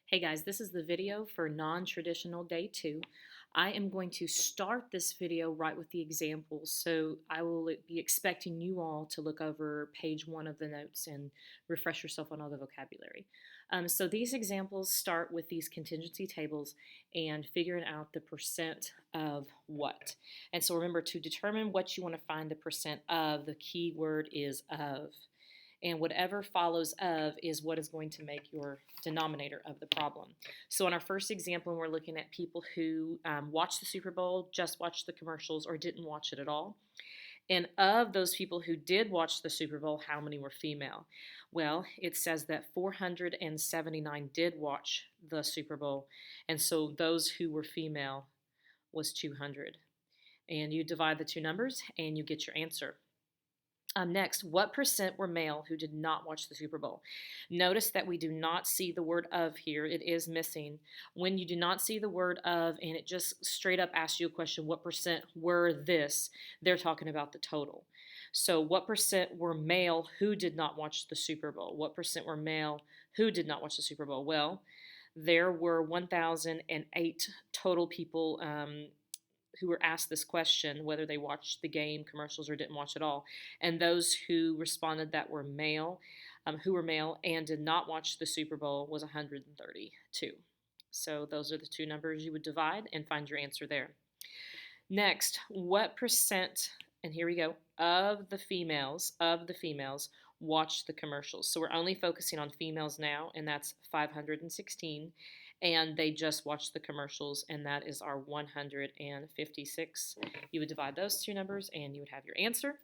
Hey guys, this is the video for non-traditional day 2. I am going to start this video right with the examples, so I will be expecting you all to look over page 1 of the notes and refresh yourself on all the vocabulary. So these examples start with these contingency tables and figuring out the percent of what. And so remember, to determine what you want to find the percent of, the key word is of. And whatever follows of is what is going to make your denominator of the problem. So in our first example, we're looking at people who watched the Super Bowl, just watched the commercials, or didn't watch it at all. And of those people who did watch the Super Bowl, how many were female? Well, it says that 479 did watch the Super Bowl, and so those who were female was 200. And you divide the two numbers and you get your answer. Next, what percent were male who did not watch the Super Bowl? Notice that we do not see the word of here. It is missing. When you do not see the word of and it just straight up asks you a question, what percent were this? They're talking about the total. So what percent were male who did not watch the Super Bowl? What percent were male who did not watch the Super Bowl? Well, there were 1,008 total people who were asked this question, whether they watched the game, commercials, or didn't watch at all. And those who responded that were male, who were male and did not watch the Super Bowl was 132. So those are the two numbers you would divide and find your answer there. Next, what percent, and here we go, of the females watched the commercials? So we're only focusing on females now, and that's 516. And they just watched the commercials, and that is our 156. You would divide those two numbers, and you would have your answer.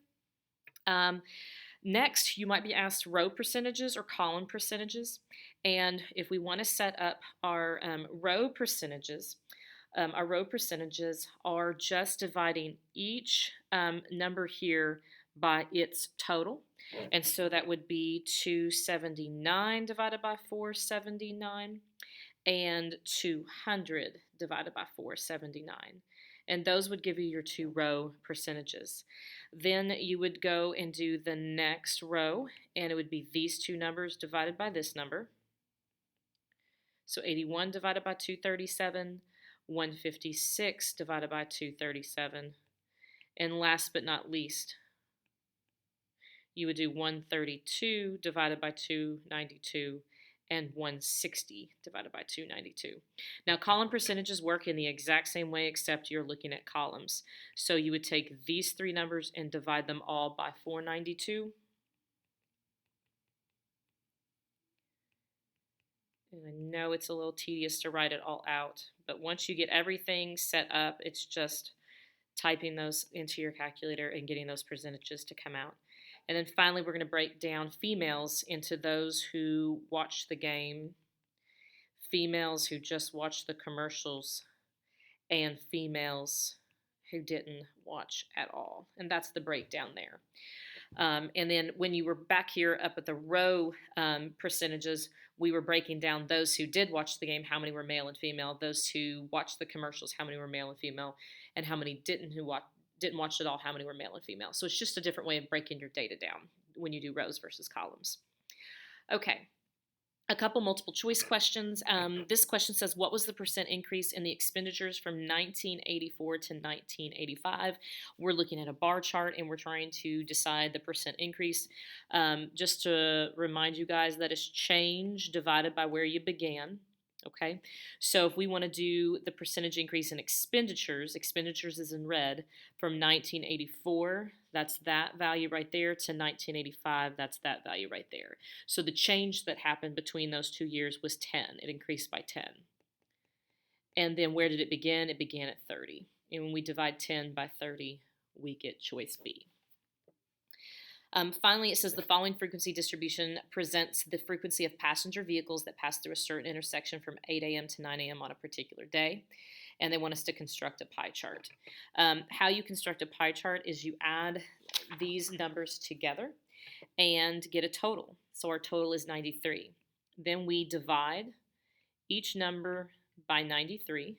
Next, you might be asked row percentages or column percentages. And if we want to set up our row percentages are just dividing each number here by its total. And so that would be 279 divided by 479 and 200 divided by 479. And those would give you your two row percentages. Then you would go and do the next row, and it would be these two numbers divided by this number. So 81 divided by 237, 156 divided by 237, and last but not least, you would do 132 divided by 292 and 160 divided by 292. Now, column percentages work in the exact same way, except you're looking at columns. So you would take these three numbers and divide them all by 492. And I know it's a little tedious to write it all out, but once you get everything set up, it's just typing those into your calculator and getting those percentages to come out. And then finally, we're going to break down females into those who watched the game, females who just watched the commercials, and females who didn't watch at all. And that's the breakdown there. And then when you were back here up at the row percentages, we were breaking down those who did watch the game, how many were male and female, those who watched the commercials, how many were male and female, and how many didn't watch at all, how many were male and female. So it's just a different way of breaking your data down when you do rows versus columns. Okay. A couple multiple choice questions. This question says, what was the percent increase in the expenditures from 1984 to 1985? We're looking at a bar chart and we're trying to decide the percent increase. Just to remind you guys, that is change divided by where you began. Okay, so if we want to do the percentage increase in expenditures is in red, from 1984, that's that value right there, to 1985, that's that value right there. So the change that happened between those 2 years was 10. It increased by 10. And then where did it begin? It began at 30. And when we divide 10 by 30, we get choice B. Finally, it says the following frequency distribution presents the frequency of passenger vehicles that pass through a certain intersection from 8 a.m. to 9 a.m. on a particular day. And they want us to construct a pie chart. How you construct a pie chart is you add these numbers together and get a total. So our total is 93. Then we divide each number by 93.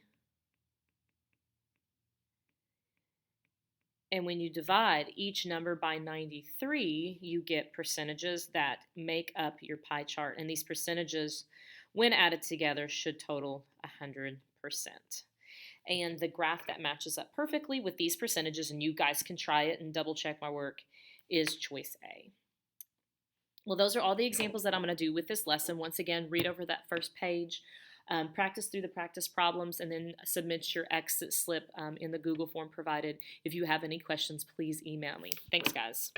And when you divide each number by 93, you get percentages that make up your pie chart. And these percentages when added together, should total 100%. And the graph that matches up perfectly with these percentages, and you guys can try it and double check my work, is choice A. Well, those are all the examples that I'm going to do with this lesson. Once again, read over that first page, practice through the practice problems, and then submit your exit slip in the Google form provided. If you have any questions, please email me. Thanks, guys.